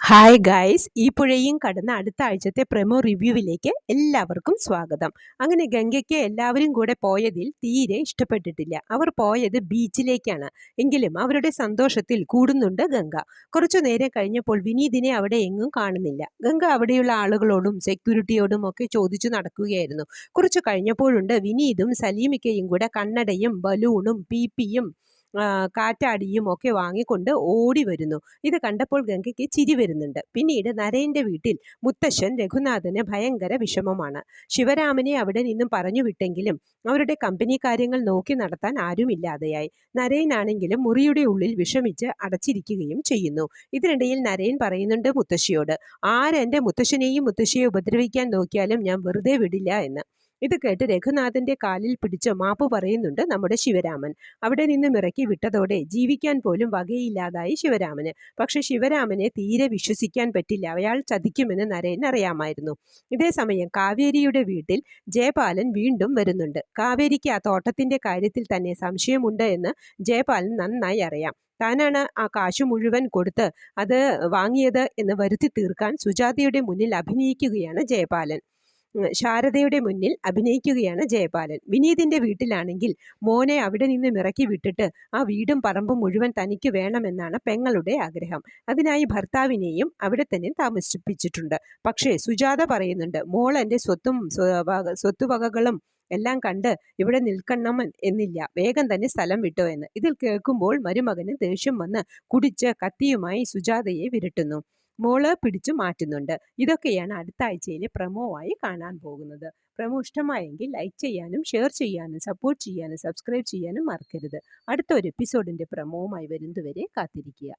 Hi guys, ഈ പുഴയും കടന്ന് അടുത്ത ആഴ്ചത്തെ പ്രൊമോ റിവ്യൂവിലേക്ക് എല്ലാവർക്കും സ്വാഗതം. അങ്ങനെ ഗംഗയ്ക്ക് എല്ലാവരും കൂടെ പോയതിൽ തീരെ ഇഷ്ടപ്പെട്ടിട്ടില്ല. അവർ പോയത് ബീച്ചിലേക്കാണ്. എങ്കിലും അവരുടെ സന്തോഷത്തിൽ കൂടുന്നുണ്ട് ഗംഗ. കുറച്ചു നേരം കഴിഞ്ഞപ്പോൾ വിനീതിനെ അവിടെ എങ്ങും കാണുന്നില്ല. ഗംഗ അവിടെയുള്ള ആളുകളോടും സെക്യൂരിറ്റിയോടും ഒക്കെ ചോദിച്ചു നടക്കുകയായിരുന്നു. കുറച്ചു കഴിഞ്ഞപ്പോഴുണ്ട് വിനീതും സലീമിക്കയും കൂടെ കണ്ണടയും ബലൂണും പീപ്പിയും കാറ്റാടിയും ഒക്കെ വാങ്ങിക്കൊണ്ട് ഓടി വരുന്നു. ഇത് കണ്ടപ്പോൾ ഗംഗയ്ക്ക് ചിരി വരുന്നുണ്ട്. പിന്നീട് നരേന്റെ വീട്ടിൽ മുത്തശ്ശൻ രഘുനാഥന് ഭയങ്കര വിഷമമാണ്. ശിവരാമനെ അവിടെ നിന്നും പറഞ്ഞു വിട്ടെങ്കിലും അവരുടെ കമ്പനി കാര്യങ്ങൾ നോക്കി നടത്താൻ ആരുമില്ലാതെയായി. നരേനാണെങ്കിലും മുറിയുടെ ഉള്ളിൽ വിഷമിച്ച് അടച്ചിരിക്കുകയും ചെയ്യുന്നു. ഇതിനിടയിൽ നരേൻ പറയുന്നുണ്ട് മുത്തശ്ശിയോട്, ആരെന്റെ മുത്തശ്ശനെയും മുത്തശ്ശിയെ ഉപദ്രവിക്കാൻ നോക്കിയാലും ഞാൻ വെറുതെ വിടില്ല എന്ന്. ഇത് കേട്ട് രഘുനാഥന്റെ കാലിൽ പിടിച്ച് മാപ്പ് പറയുന്നുണ്ട് നമ്മുടെ ശിവരാമൻ. അവിടെ നിന്നും ഇറക്കി വിട്ടതോടെ ജീവിക്കാൻ പോലും വകയില്ലാതായി ശിവരാമന്. പക്ഷെ ശിവരാമനെ തീരെ വിശ്വസിക്കാൻ പറ്റില്ല. അയാൾ ചതിക്കുമെന്ന് നരേൻ അറിയാമായിരുന്നു. ഇതേ സമയം കാവേരിയുടെ വീട്ടിൽ ജയപാലൻ വീണ്ടും വരുന്നുണ്ട്. കാവേരിക്ക് ആ തോട്ടത്തിന്റെ കാര്യത്തിൽ തന്നെ സംശയമുണ്ട് എന്ന് ജയപാലൻ നന്നായി അറിയാം. താനാണ് ആ കാശ് മുഴുവൻ കൊടുത്ത് അത് വാങ്ങിയത് എന്ന് വരുത്തി തീർക്കാൻ സുജാതയുടെ മുന്നിൽ അഭിനയിക്കുകയാണ് ജയപാലൻ. ശാരദയുടെ മുന്നിൽ അഭിനയിക്കുകയാണ് ജയപാലൻ. വിനീതിന്റെ വീട്ടിലാണെങ്കിൽ മോനെ അവിടെ നിന്നും ഇറക്കി വിട്ടിട്ട് ആ വീടും പറമ്പും മുഴുവൻ തനിക്ക് വേണമെന്നാണ് പെങ്ങളുടെ ആഗ്രഹം. അതിനായി ഭർത്താവിനെയും അവിടെ തന്നെ താമസിപ്പിച്ചിട്ടുണ്ട്. പക്ഷേ സുജാത പറയുന്നുണ്ട്, മോൾ എൻ്റെ സ്വത്തുവകകളും എല്ലാം കണ്ട് ഇവിടെ നിൽക്കണം എന്നില്ല, വേഗം തന്നെ സ്ഥലം വിട്ടോ എന്ന്. ഇതിൽ കേൾക്കുമ്പോൾ മരുമകന് ദേഷ്യം വന്ന് കുടിച്ച് കത്തിയുമായി സുജാതയെ വിരട്ടുന്നു. മോള് പിടിച്ചു മാറ്റുന്നുണ്ട്. ഇതൊക്കെയാണ് അടുത്ത ആഴ്ചയിലെ പ്രമോ ആയി കാണാൻ പോകുന്നത്. പ്രമോ ഇഷ്ടമായെങ്കിൽ ലൈക്ക് ചെയ്യാനും ഷെയർ ചെയ്യാനും സപ്പോർട്ട് ചെയ്യാനും സബ്സ്ക്രൈബ് ചെയ്യാനും മറക്കരുത്. അടുത്ത ഒരു എപ്പിസോഡിന്റെ പ്രമോവുമായി വരുന്നതുവരെ കാത്തിരിക്കുക.